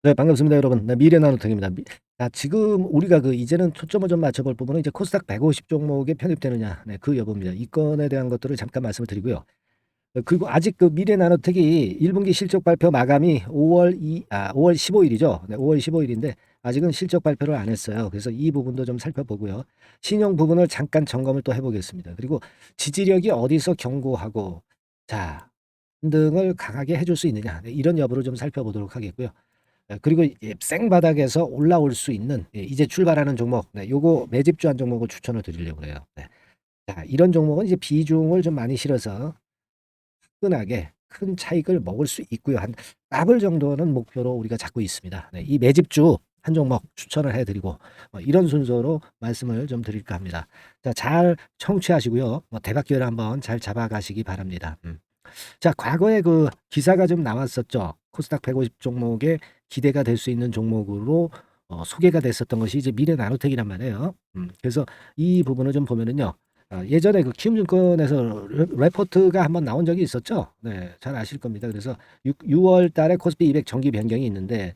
네, 반갑습니다, 여러분. 네, 미래나노텍입니다. 지금 우리가 이제는 초점을 좀 맞춰볼 부분은 이제 코스닥 150 종목에 편입되느냐, 네, 그 여부입니다. 이 건에 대한 것들을 잠깐 말씀을 드리고요. 그리고 아직 미래나노텍이 1분기 실적 발표 마감이 5월 15일이죠. 네, 5월 15일인데 아직은 실적 발표를 안 했어요. 그래서 이 부분도 좀 살펴보고요. 신용 부분을 잠깐 점검을 또 해보겠습니다. 그리고 지지력이 어디서 견고하고 자 등을 강하게 해줄 수 있느냐, 네, 이런 여부를 좀 살펴보도록 하겠고요. 그리고 생바닥에서 올라올 수 있는 이제 출발하는 종목, 네, 요거 매집주한 종목을 추천을 드리려고 그래요. 네. 자, 이런 종목은 이제 비중을 좀 많이 실어서 화끈하게 큰 차익을 먹을 수 있고요. 한 더블 정도는 목표로 우리가 잡고 있습니다. 네, 이 매집주 한 종목 추천을 해드리고 이런 순서로 말씀을 좀 드릴까 합니다. 자, 잘 청취하시고요. 대박기회를 한번 잘 잡아가시기 바랍니다. 자, 과거에 기사가 좀 나왔었죠. 코스닥 150 종목에 기대가 될 수 있는 종목으로 소개가 됐었던 것이 이제 미래나노텍이란 말이에요. 그래서 이 부분을 좀 보면은요. 예전에 키움증권에서 레포트가 한번 나온 적이 있었죠. 네, 잘 아실 겁니다. 그래서 6월 달에 코스피 200 정기 변경이 있는데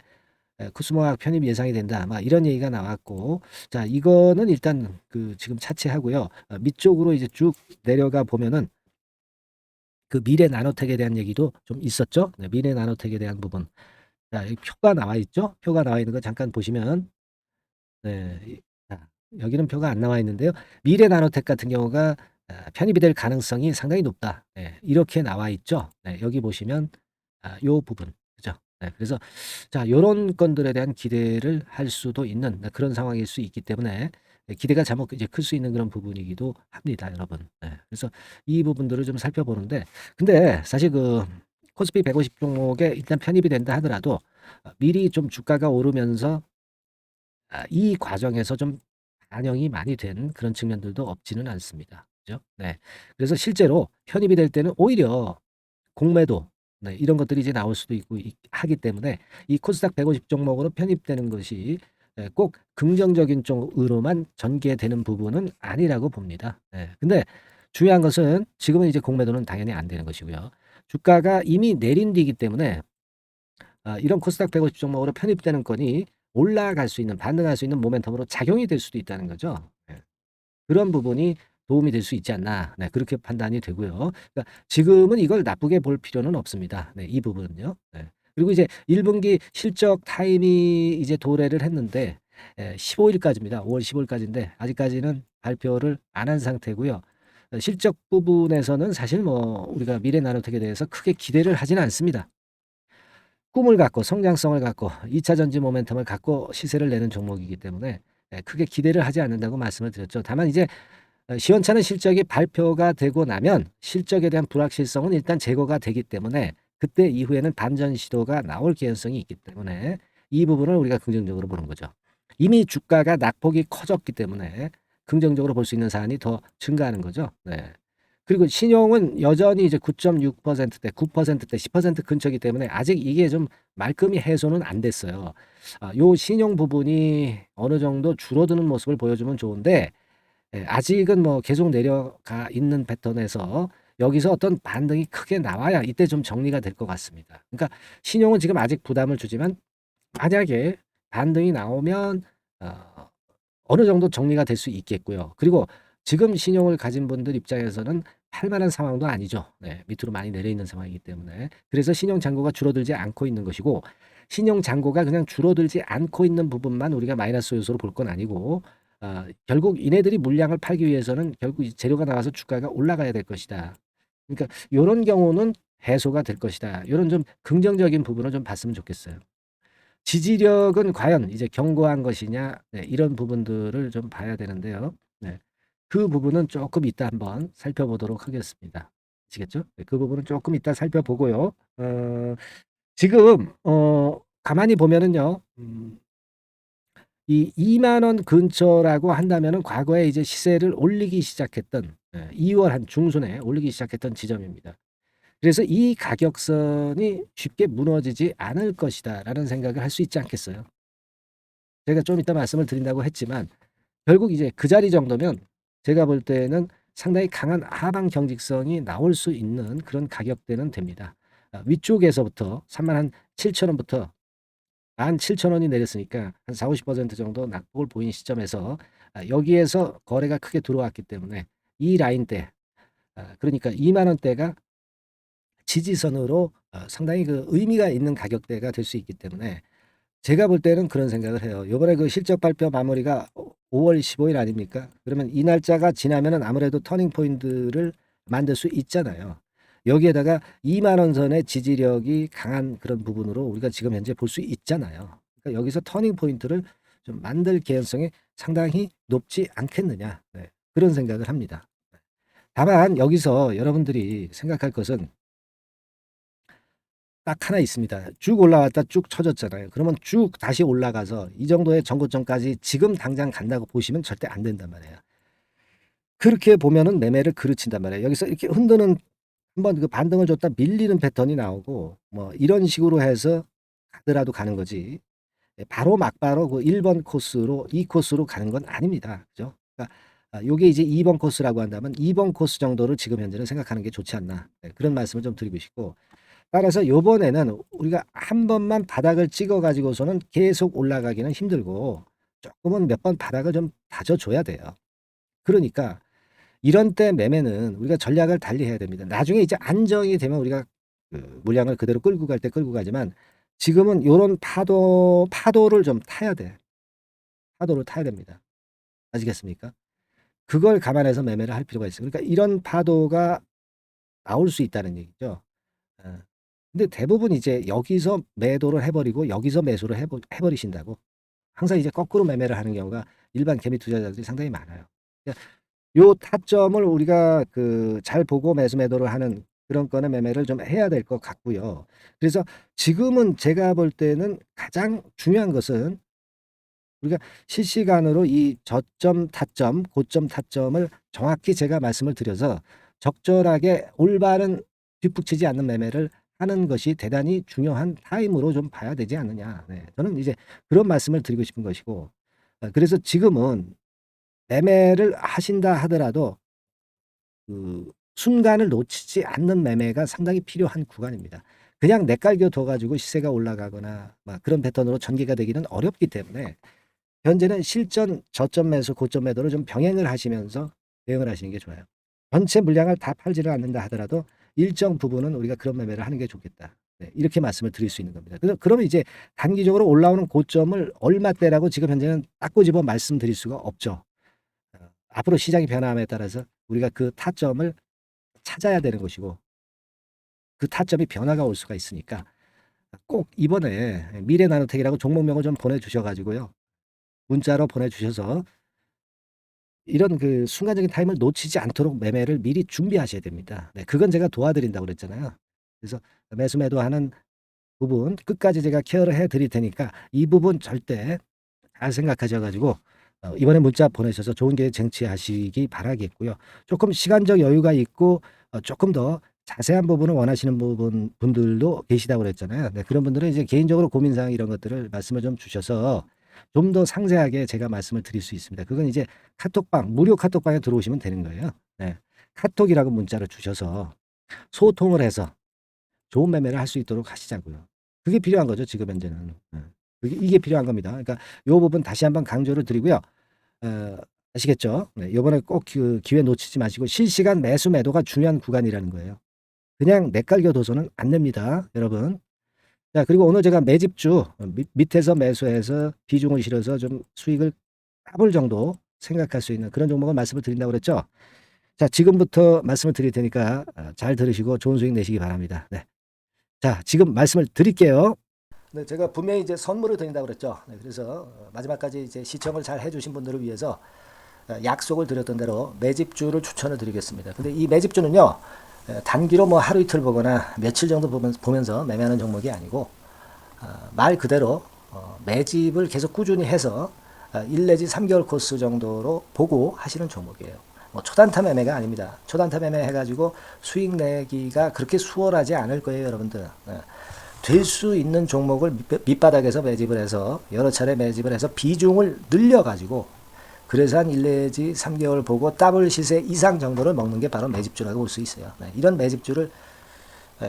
코스모학 편입 예상이 된다. 막 이런 얘기가 나왔고, 자, 이거는 일단 지금 차치하고요. 밑쪽으로 이제 쭉 내려가 보면은 미래 나노텍에 대한 얘기도 좀 있었죠. 네, 미래 나노텍에 대한 부분. 자, 여기 표가 나와 있죠. 표가 나와 있는 거 잠깐 보시면, 네, 자, 여기는 표가 안 나와 있는데요. 미래 나노텍 같은 경우가 편입이 될 가능성이 상당히 높다. 네, 이렇게 나와 있죠. 네, 여기 보시면 요 부분, 그죠? 네, 그래서 자, 요런 건들에 대한 기대를 할 수도 있는 그런 상황일 수 있기 때문에 기대가 잘못 이제 클 수 있는 그런 부분이기도 합니다, 여러분. 네, 그래서 이 부분들을 좀 살펴보는데, 근데 사실 코스피 150 종목에 일단 편입이 된다 하더라도 미리 좀 주가가 오르면서 이 과정에서 좀 반영이 많이 된 그런 측면들도 없지는 않습니다. 그죠? 네. 그래서 실제로 편입이 될 때는 오히려 공매도, 네, 이런 것들이 이제 나올 수도 있고 하기 때문에 이 코스닥 150 종목으로 편입되는 것이 꼭 긍정적인 쪽으로만 전개되는 부분은 아니라고 봅니다. 근데 중요한 것은 지금은 이제 공매도는 당연히 안 되는 것이고요. 주가가 이미 내린 뒤이기 때문에 이런 코스닥 150 종목으로 편입되는 건이 올라갈 수 있는, 반등할 수 있는 모멘텀으로 작용이 될 수도 있다는 거죠. 그런 부분이 도움이 될 수 있지 않나. 네, 그렇게 판단이 되고요. 그러니까 지금은 이걸 나쁘게 볼 필요는 없습니다. 네, 이 부분은요. 네. 그리고 이제 1분기 실적 타임이 이제 도래를 했는데 15일까지입니다. 5월 15일까지인데 아직까지는 발표를 안 한 상태고요. 실적 부분에서는 사실 우리가 미래나노텍에 대해서 크게 기대를 하지는 않습니다. 꿈을 갖고 성장성을 갖고 2차 전지 모멘텀을 갖고 시세를 내는 종목이기 때문에 크게 기대를 하지 않는다고 말씀을 드렸죠. 다만 이제 시원찮은 실적이 발표가 되고 나면 실적에 대한 불확실성은 일단 제거가 되기 때문에 그때 이후에는 반전 시도가 나올 개연성이 있기 때문에 이 부분을 우리가 긍정적으로 보는 거죠. 이미 주가가 낙폭이 커졌기 때문에 긍정적으로 볼 수 있는 사안이 더 증가하는 거죠. 네. 그리고 신용은 여전히 이제 9.6%대, 9%대, 10% 근처이기 때문에 아직 이게 좀 말끔히 해소는 안 됐어요. 요 신용 부분이 어느 정도 줄어드는 모습을 보여주면 좋은데 아직은 계속 내려가 있는 패턴에서 여기서 어떤 반등이 크게 나와야 이때 좀 정리가 될 것 같습니다. 그러니까 신용은 지금 아직 부담을 주지만 만약에 반등이 나오면 어 어느 정도 정리가 될 수 있겠고요. 그리고 지금 신용을 가진 분들 입장에서는 팔 만한 상황도 아니죠. 네, 밑으로 많이 내려 있는 상황이기 때문에. 그래서 신용 잔고가 줄어들지 않고 있는 것이고 신용 잔고가 그냥 줄어들지 않고 있는 부분만 우리가 마이너스 요소로 볼 건 아니고 결국 얘네들이 물량을 팔기 위해서는 결국 이 재료가 나와서 주가가 올라가야 될 것이다. 그러니까 요런 경우는 해소가 될 것이다. 요런 좀 긍정적인 부분을 좀 봤으면 좋겠어요. 지지력은 과연 이제 견고한 것이냐, 네, 이런 부분들을 좀 봐야 되는데요. 네. 그 부분은 조금 이따 한번 살펴보도록 하겠습니다. 아시겠죠? 네, 그 부분은 조금 이따 살펴보고요. 지금 가만히 보면은요. 이 2만 원 근처라고 한다면은 과거에 이제 시세를 올리기 시작했던 2월 한 중순에 올리기 시작했던 지점입니다. 그래서 이 가격선이 쉽게 무너지지 않을 것이다라는 생각을 할 수 있지 않겠어요? 제가 좀 이따 말씀을 드린다고 했지만 결국 이제 그 자리 정도면 제가 볼 때는 상당히 강한 하방 경직성이 나올 수 있는 그런 가격대는 됩니다. 위쪽에서부터 3만 한 7천 원부터 17,000원이 내렸으니까 한 40-50% 정도 낙폭을 보인 시점에서 여기에서 거래가 크게 들어왔기 때문에 이 라인대, 그러니까 2만 원대가 지지선으로 상당히 그 의미가 있는 가격대가 될 수 있기 때문에 제가 볼 때는 그런 생각을 해요. 요번에 그 실적 발표 마무리가 5월 15일 아닙니까? 그러면 이 날짜가 지나면은 아무래도 터닝 포인트를 만들 수 있잖아요. 여기에다가 2만 원 선의 지지력이 강한 그런 부분으로 우리가 지금 현재 볼 수 있잖아요. 그러니까 여기서 터닝 포인트를 좀 만들 개연성이 상당히 높지 않겠느냐. 네, 그런 생각을 합니다. 다만 여기서 여러분들이 생각할 것은 딱 하나 있습니다. 쭉 올라왔다 쭉 쳐졌잖아요. 그러면 쭉 다시 올라가서 이 정도의 전고점까지 지금 당장 간다고 보시면 절대 안 된단 말이에요. 그렇게 보면은 매매를 그르친단 말이에요. 여기서 이렇게 흔드는 한번 그 반등을 줬다 밀리는 패턴이 나오고 뭐 이런 식으로 해서 가더라도 가는 거지. 바로 막바로 그 1번 코스로 2 코스로 가는 건 아닙니다. 그죠? 그러니까 요게 이제 2번 코스라고 한다면 2번 코스 정도를 지금 현재는 생각하는 게 좋지 않나. 네, 그런 말씀을 좀 드리고 싶고 따라서 요번에는 우리가 한 번만 바닥을 찍어 가지고서는 계속 올라가기는 힘들고 조금은 몇 번 바닥을 좀 다져 줘야 돼요. 그러니까 이런 때 매매는 우리가 전략을 달리해야 됩니다. 나중에 이제 안정이 되면 우리가 그 물량을 그대로 끌고 갈 때 끌고 가지만 지금은 요런 파도를 좀 타야 돼. 파도를 타야 됩니다. 아시겠습니까? 그걸 감안해서 매매를 할 필요가 있어요. 그러니까 이런 파도가 나올 수 있다는 얘기죠. 어. 근데 대부분 이제 여기서 매도를 해 버리고 여기서 매수를 해 버리신다고. 항상 이제 거꾸로 매매를 하는 경우가 일반 개미 투자자들이 상당히 많아요. 그러니까 요 타점을 우리가 그 잘 보고 매수 매도를 하는 그런 건의 매매를 좀 해야 될 것 같고요. 그래서 지금은 제가 볼 때는 가장 중요한 것은 우리가 실시간으로 이 저점 타점, 고점 타점을 정확히 제가 말씀을 드려서 적절하게 올바른 뒷북치지 않는 매매를 하는 것이 대단히 중요한 타임으로 좀 봐야 되지 않느냐. 네. 저는 이제 그런 말씀을 드리고 싶은 것이고 그래서 지금은 매매를 하신다 하더라도 그 순간을 놓치지 않는 매매가 상당히 필요한 구간입니다. 그냥 내깔겨 둬 가지고 시세가 올라가거나 막 그런 패턴으로 전개가 되기는 어렵기 때문에 현재는 실전 저점 매수 고점 매도를 좀 병행을 하시면서 대응을 하시는 게 좋아요. 전체 물량을 다 팔지를 않는다 하더라도 일정 부분은 우리가 그런 매매를 하는 게 좋겠다. 네, 이렇게 말씀을 드릴 수 있는 겁니다. 그러면 이제 단기적으로 올라오는 고점을 얼마대라고 지금 현재는 딱 꼬집어 말씀드릴 수가 없죠. 앞으로 시장이 변화함에 따라서 우리가 그 타점을 찾아야 되는 것이고 그 타점이 변화가 올 수가 있으니까 꼭 이번에 미래나노텍이라고 종목명을 좀 보내주셔 가지고요. 문자로 보내주셔서 이런 그 순간적인 타임을 놓치지 않도록 매매를 미리 준비하셔야 됩니다. 네, 그건 제가 도와드린다고 그랬잖아요. 그래서 매수 매도하는 부분 끝까지 제가 케어를 해 드릴 테니까 이 부분 절대 잘 생각하셔 가지고 이번에 문자 보내셔서 좋은 기회 쟁취하시기 바라겠고요. 조금 시간적 여유가 있고 조금 더 자세한 부분을 원하시는 분들도 계시다고 그랬잖아요. 네, 그런 분들은 이제 개인적으로 고민사항 이런 것들을 말씀을 좀 주셔서 좀 더 상세하게 제가 말씀을 드릴 수 있습니다. 그건 이제 카톡방, 무료 카톡방에 들어오시면 되는 거예요. 네. 카톡이라고 문자를 주셔서 소통을 해서 좋은 매매를 할 수 있도록 하시자고요. 그게 필요한 거죠, 지금 현재는. 이게 필요한 겁니다. 그러니까 요 부분 다시 한번 강조를 드리고요. 어, 아시겠죠? 네, 요번에 꼭 그 기회 놓치지 마시고 실시간 매수 매도가 중요한 구간이라는 거예요. 그냥 내깔겨 둬서는 안 됩니다, 여러분. 자, 그리고 오늘 제가 매집주 밑에서 매수해서 비중을 실어서 좀 수익을 까볼 정도 생각할 수 있는 그런 종목을 말씀을 드린다고 그랬죠. 자, 지금부터 말씀을 드릴 테니까 잘 들으시고 좋은 수익 내시기 바랍니다. 네. 자, 지금 말씀을 드릴게요. 네, 제가 분명히 이제 선물을 드린다고 그랬죠. 네, 그래서 마지막까지 이제 시청을 잘 해주신 분들을 위해서 약속을 드렸던 대로 매집주를 추천을 드리겠습니다. 근데 이 매집주는요, 단기로 뭐 하루 이틀 보거나 며칠 정도 보면서 매매하는 종목이 아니고 말 그대로 매집을 계속 꾸준히 해서 1 내지 3개월 코스 정도로 보고 하시는 종목이에요. 뭐 초단타 매매가 아닙니다. 초단타 매매 해가지고 수익 내기가 그렇게 수월하지 않을 거예요, 여러분들. 될 수 있는 종목을 밑바닥에서 매집을 해서 여러 차례 매집을 해서 비중을 늘려가지고 그래서 한 1 내지 3개월 보고 더블 시세 이상 정도를 먹는 게 바로 매집주라고 볼 수 있어요. 네, 이런 매집주를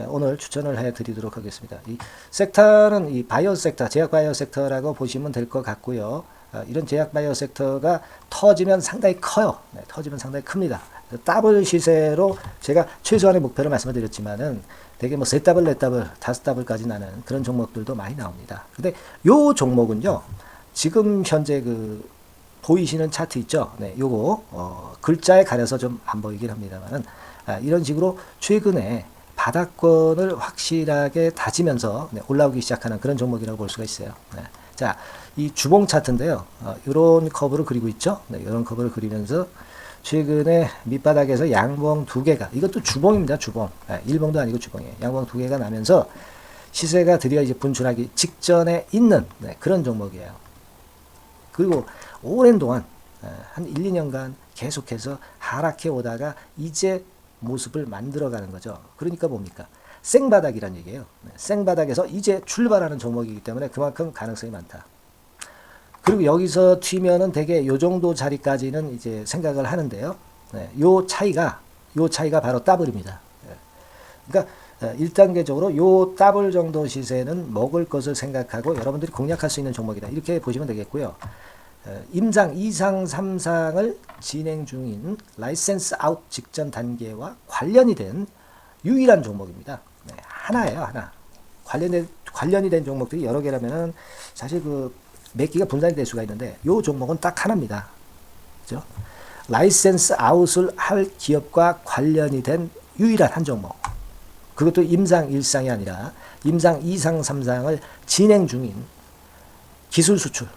오늘 추천을 해드리도록 하겠습니다. 이 섹터는 이 바이오 섹터, 제약 바이오 섹터라고 보시면 될 것 같고요. 이런 제약 바이오 섹터가 터지면 상당히 커요. 터지면 상당히 큽니다. 더블 시세로 제가 최소한의 목표를 말씀을 드렸지만은 되게 뭐 세 더블, 네 더블, 다섯 더블까지 나는 그런 종목들도 많이 나옵니다. 근데 요 종목은요, 지금 현재 그 보이시는 차트 있죠? 네, 요거 글자에 가려서 좀 안 보이긴 합니다만은 이런 식으로 최근에 바닥권을 확실하게 다지면서 올라오기 시작하는 그런 종목이라고 볼 수가 있어요. 네. 자, 이 주봉 차트인데요. 이런 커브를 그리고 있죠. 네, 이런 커브를 그리면서 최근에 밑바닥에서 양봉 두 개가, 이것도 주봉입니다. 주봉. 네, 일봉도 아니고 주봉이에요. 양봉 두 개가 나면서 시세가 드디어 이제 분출하기 직전에 있는 그런 종목이에요. 그리고 오랜 동안 한 1, 2년간 계속해서 하락해 오다가 이제 모습을 만들어가는 거죠. 그러니까 뭡니까? 생바닥이란 얘기예요. 생바닥에서 이제 출발하는 종목이기 때문에 그만큼 가능성이 많다. 그리고 여기서 튀면은 대개 요 정도 자리까지는 이제 생각을 하는데요. 요 차이가 바로 더블입니다. 그러니까 1단계적으로 요 더블 정도 시세는 먹을 것을 생각하고 여러분들이 공략할 수 있는 종목이다. 이렇게 보시면 되겠고요. 임상 2상 3상을 진행 중인 라이센스 아웃 직전 단계와 관련이 된 유일한 종목입니다. 하나예요, 하나. 관련이 된 종목들이 여러 개라면은 사실 그 몇 개가 분산이 될 수가 있는데 요 종목은 딱 하나입니다. 그죠? 라이센스 아웃을 할 기업과 관련이 된 유일한 한 종목. 그것도 임상 1상이 아니라 임상 2상 3상을 진행 중인 기술 수출.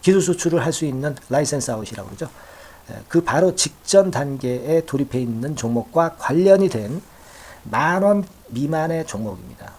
기술 수출을 할 수 있는 라이센스 아웃이라고 그러죠. 그 바로 직전 단계에 돌입해 있는 종목과 관련이 된 10,000원 미만의 종목입니다.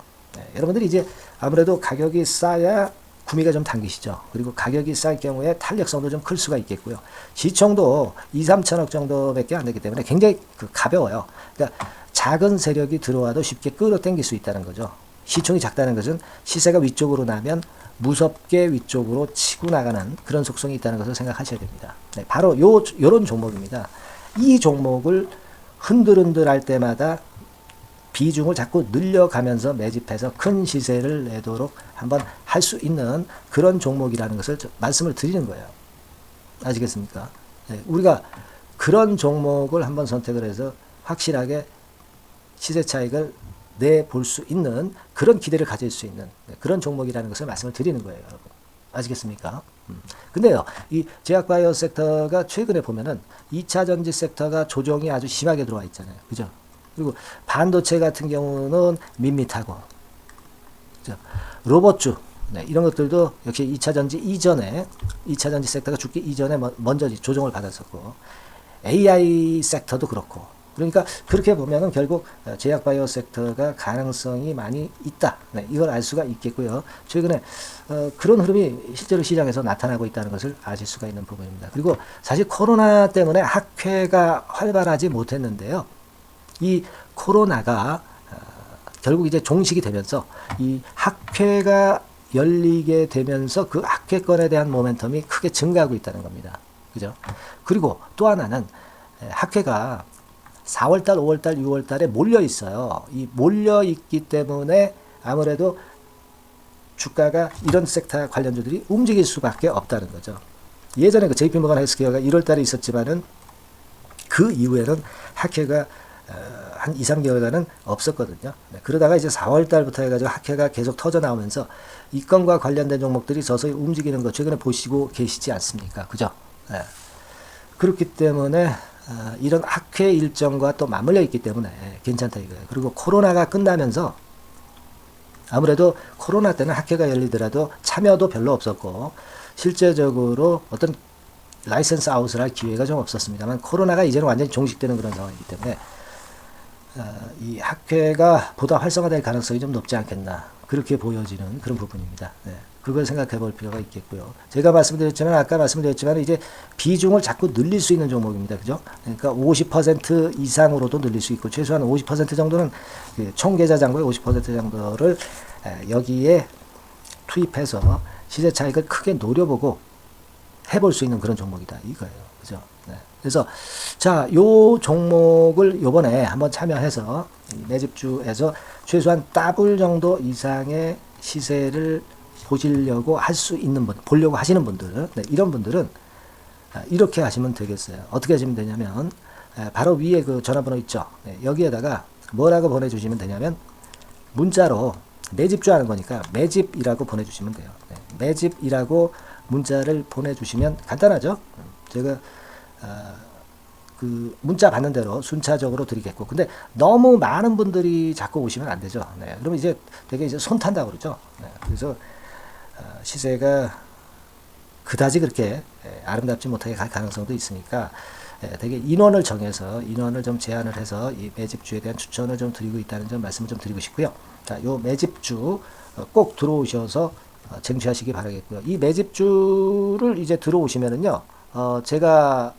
여러분들이 이제 아무래도 가격이 싸야 구미가 좀 당기시죠. 그리고 가격이 쌀 경우에 탄력성도 좀 클 수가 있겠고요. 시총도 2, 3천억 정도밖에 안 되기 때문에 굉장히 가벼워요. 그러니까 작은 세력이 들어와도 쉽게 끌어당길 수 있다는 거죠. 시총이 작다는 것은 시세가 위쪽으로 나면 무섭게 위쪽으로 치고 나가는 그런 속성이 있다는 것을 생각하셔야 됩니다. 바로 요런 종목입니다. 이 종목을 흔들흔들 할 때마다 비중을 자꾸 늘려가면서 매집해서 큰 시세를 내도록 한번 할 수 있는 그런 종목이라는 것을 말씀을 드리는 거예요. 아시겠습니까? 우리가 그런 종목을 한번 선택을 해서 확실하게 시세 차익을 내볼 수 있는 그런 기대를 가질 수 있는 그런 종목이라는 것을 말씀을 드리는 거예요, 여러분. 아시겠습니까? 근데요, 이 제약바이오 섹터가 최근에 보면은 2차 전지 섹터가 조정이 아주 심하게 들어와 있잖아요. 그죠? 그리고 반도체 같은 경우는 밋밋하고, 그죠? 로봇주, 이런 것들도 역시 2차 전지 이전에, 2차 전지 섹터가 죽기 이전에 먼저 조정을 받았었고, AI 섹터도 그렇고, 그러니까 그렇게 보면은 결국 제약 바이오 섹터가 가능성이 많이 있다. 이걸 알 수가 있겠고요. 최근에 그런 흐름이 실제로 시장에서 나타나고 있다는 것을 아실 수가 있는 부분입니다. 그리고 사실 코로나 때문에 학회가 활발하지 못했는데요. 이 코로나가 결국 이제 종식이 되면서 이 학회가 열리게 되면서 그 학회권에 대한 모멘텀이 크게 증가하고 있다는 겁니다. 그죠? 그리고 또 하나는 학회가 4월달, 5월달, 6월달에 몰려 있어요. 이 몰려 있기 때문에 아무래도 주가가 이런 섹터 관련주들이 움직일 수밖에 없다는 거죠. 예전에 그 JP모건 헬스케어가 1월달에 있었지만은 그 이후에는 학회가 한 2, 3개월간은 없었거든요. 그러다가 이제 4월달부터 해가지고 학회가 계속 터져 나오면서 이 건과 관련된 종목들이 서서히 움직이는 거 최근에 보시고 계시지 않습니까? 그죠? 그렇기 때문에 이런 학회 일정과 또 맞물려 있기 때문에 괜찮다 이거예요. 그리고 코로나가 끝나면서 아무래도 코로나 때는 학회가 열리더라도 참여도 별로 없었고 실제적으로 어떤 라이센스 아웃을 할 기회가 좀 없었습니다만 코로나가 이제는 완전히 종식되는 그런 상황이기 때문에 이 학회가 보다 활성화될 가능성이 좀 높지 않겠나 그렇게 보여지는 그런 부분입니다. 그걸 생각해 볼 필요가 있겠고요. 제가 아까 말씀드렸지만 이제 비중을 자꾸 늘릴 수 있는 종목입니다. 그죠? 그러니까 50% 이상으로도 늘릴 수 있고 최소한 50% 정도는 총 계좌 잔고의 50% 정도를 여기에 투입해서 시세 차익을 크게 노려보고 해볼 수 있는 그런 종목이다 이거예요. 그죠? 네. 그래서 자, 요 종목을 요번에 한번 참여해서 매집주에서 최소한 더블 정도 이상의 시세를 보시려고 할 수 있는 분, 보려고 하시는 분들, 네, 이런 분들은 이렇게 하시면 되겠어요. 어떻게 하시면 되냐면 바로 위에 그 전화번호 있죠. 네, 여기에다가 뭐라고 보내주시면 되냐면 문자로 매집주 하는 거니까 매집이라고 보내주시면 돼요. 네, 매집이라고 문자를 보내주시면 간단하죠. 제가 그 문자 받는 대로 순차적으로 드리겠고, 근데 너무 많은 분들이 자꾸 오시면 안 되죠. 네, 그러면 이제 되게 이제 손 탄다고 그러죠. 네, 그래서 시세가 그다지 그렇게 아름답지 못하게 갈 가능성도 있으니까 되게 인원을 정해서 인원을 좀 제한을 해서 이 매집주에 대한 추천을 좀 드리고 있다는 점 말씀을 좀 드리고 싶고요. 자, 요 매집주 꼭 들어오셔서 쟁취하시기 바라겠고요. 이 매집주를 이제 들어오시면은요, 제가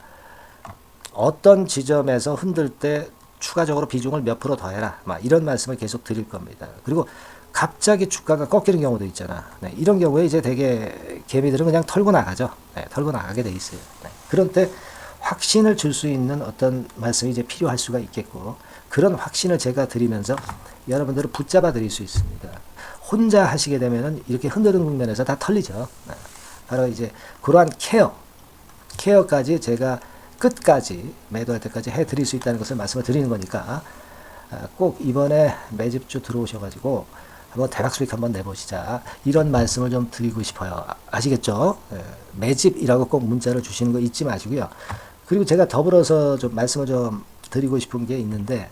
어떤 지점에서 흔들 때 추가적으로 비중을 몇 프로 더 해라, 막 이런 말씀을 계속 드릴 겁니다. 그리고 갑자기 주가가 꺾이는 경우도 있잖아. 네, 이런 경우에 이제 되게 개미들은 그냥 털고 나가죠. 네, 털고 나가게 돼 있어요. 네, 그런 때 확신을 줄 수 있는 어떤 말씀이 이제 필요할 수가 있겠고, 그런 확신을 제가 드리면서 여러분들을 붙잡아 드릴 수 있습니다. 혼자 하시게 되면은 이렇게 흔드는 국면에서 다 털리죠. 네, 바로 이제 그러한 케어까지 제가 끝까지 매도할 때까지 해 드릴 수 있다는 것을 말씀을 드리는 거니까 꼭 이번에 매집주 들어오셔가지고 한번 대박 수익 한번 내보시자, 이런 말씀을 좀 드리고 싶어요. 아시겠죠? 매집이라고 꼭 문자를 주시는 거 잊지 마시고요. 그리고 제가 더불어서 좀 말씀을 좀 드리고 싶은 게 있는데,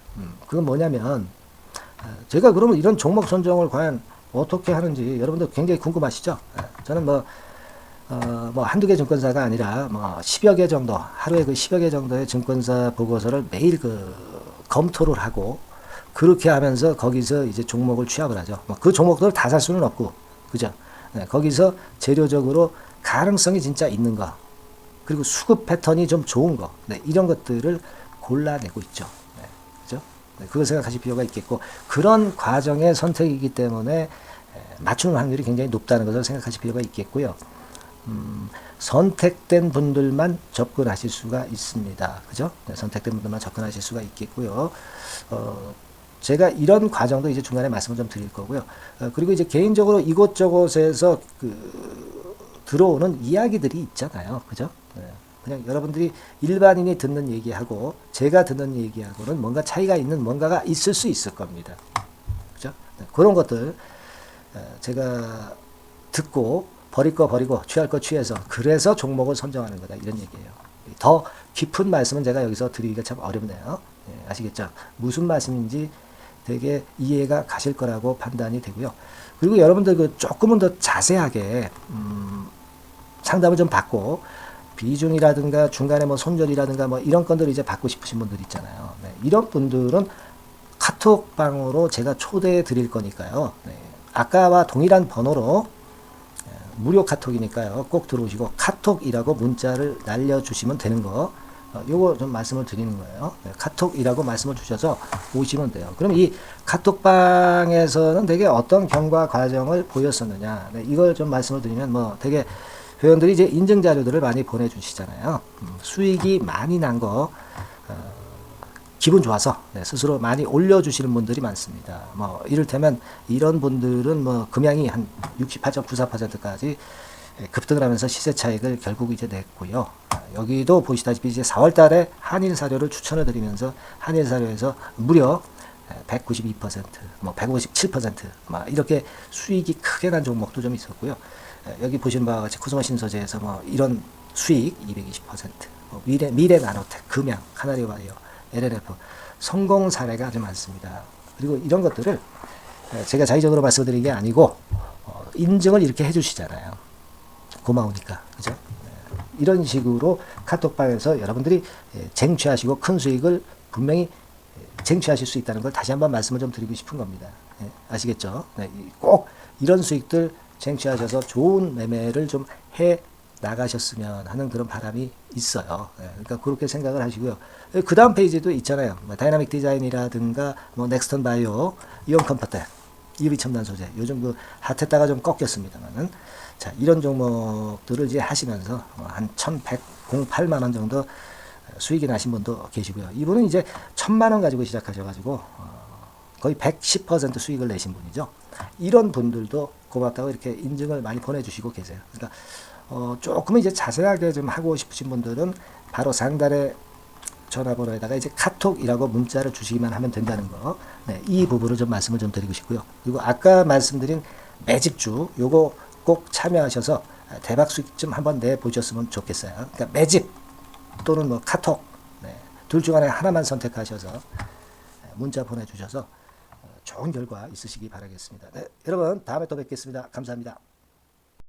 그건 뭐냐면 제가 그러면 이런 종목 선정을 과연 어떻게 하는지 여러분들 굉장히 궁금하시죠? 저는 뭐 한두 개 증권사가 아니라 뭐 10여 개 정도, 하루에 그 10여 개 정도의 증권사 보고서를 매일 그 검토를 하고, 그렇게 하면서 거기서 이제 종목을 취합을 하죠. 뭐 그 종목들을 다 살 수는 없고, 그죠? 네, 거기서 재료적으로 가능성이 진짜 있는 거, 그리고 수급 패턴이 좀 좋은 거, 네, 이런 것들을 골라내고 있죠. 네, 그죠? 네, 그걸 생각하실 필요가 있겠고, 그런 과정의 선택이기 때문에 맞추는 확률이 굉장히 높다는 것을 생각하실 필요가 있겠고요. 선택된 분들만 접근하실 수가 있습니다. 그죠? 네, 선택된 분들만 접근하실 수가 있겠고요. 제가 이런 과정도 이제 중간에 말씀을 좀 드릴 거고요. 그리고 이제 개인적으로 이곳저곳에서 들어오는 이야기들이 있잖아요. 그죠? 네. 그냥 여러분들이 일반인이 듣는 얘기하고 제가 듣는 얘기하고는 뭔가 차이가 있는 뭔가가 있을 수 있을 겁니다. 그죠? 네. 그런 것들 제가 듣고 버릴 거 버리고 취할 거 취해서 그래서 종목을 선정하는 거다, 이런 얘기예요. 더 깊은 말씀은 제가 여기서 드리기가 참 어렵네요. 네. 아시겠죠? 무슨 말씀인지 되게 이해가 가실 거라고 판단이 되고요. 그리고 여러분들 그 조금은 더 자세하게 상담을 좀 받고 비중이라든가 중간에 뭐 손절이라든가 뭐 이런 건들 이제 받고 싶으신 분들 있잖아요. 네, 이런 분들은 카톡방으로 제가 초대해 드릴 거니까요. 네, 아까와 동일한 번호로 무료 카톡이니까요. 꼭 들어오시고 카톡이라고 문자를 날려주시면 되는 거, 요거 좀 말씀을 드리는 거예요. 네, 카톡이라고 말씀을 주셔서 오시면 돼요. 그럼 이 카톡방에서는 되게 어떤 경과 과정을 보였었느냐, 네, 이걸 좀 말씀을 드리면 뭐 되게 회원들이 이제 인증 자료들을 많이 보내주시잖아요. 수익이 많이 난 거 기분 좋아서 네, 스스로 많이 올려주시는 분들이 많습니다. 뭐 이를테면 이런 분들은 뭐 금양이 한 68.94%까지 급등을 하면서 시세 차익을 결국 이제 냈고요. 여기도 보시다시피 이제 4월 달에 한일 사료를 추천을 드리면서 한일 사료에서 무려 192%, 뭐 157%, 막 이렇게 수익이 크게 난 종목도 좀 있었고요. 여기 보시는 바와 같이 코스모 신소재에서 뭐 이런 수익 220%, 뭐 미래 나노텍, 금양, 카나리오 바이오, LLF 성공 사례가 아주 많습니다. 그리고 이런 것들을 제가 자의적으로 말씀드린 게 아니고 인증을 이렇게 해주시잖아요. 고마우니까, 그죠? 이런 식으로 카톡방에서 여러분들이 쟁취하시고 큰 수익을 분명히 쟁취하실 수 있다는 걸 다시 한번 말씀을 좀 드리고 싶은 겁니다. 네, 아시겠죠? 네, 꼭 이런 수익들 쟁취하셔서 좋은 매매를 좀 해 나가셨으면 하는 그런 바람이 있어요. 네, 그러니까 그렇게 생각을 하시고요. 그 다음 페이지도 있잖아요. 뭐 다이나믹 디자인이라든가 뭐 넥스턴 바이오, 이온 컴포트, 유리첨단 소재. 요즘 그 핫했다가 좀 꺾였습니다만은. 자, 이런 종목들을 이제 하시면서 한 1,108만 원 정도 수익이 나신 분도 계시고요. 이분은 이제 1,000만 원 가지고 시작하셔가지고 거의 110% 수익을 내신 분이죠. 이런 분들도 고맙다고 이렇게 인증을 많이 보내주시고 계세요. 그러니까 조금 이제 자세하게 좀 하고 싶으신 분들은 바로 상단에 전화번호에다가 이제 카톡이라고 문자를 주시기만 하면 된다는 거. 네, 이 부분을 좀 말씀을 좀 드리고 싶고요. 그리고 아까 말씀드린 매집주 요거 꼭 참여하셔서 대박 수익 좀 한번 내 보셨으면 좋겠어요. 그러니까 매집 또는 뭐 카톡, 네, 둘 중 하나만 선택하셔서 문자 보내주셔서 좋은 결과 있으시기 바라겠습니다. 네, 여러분 다음에 또 뵙겠습니다. 감사합니다.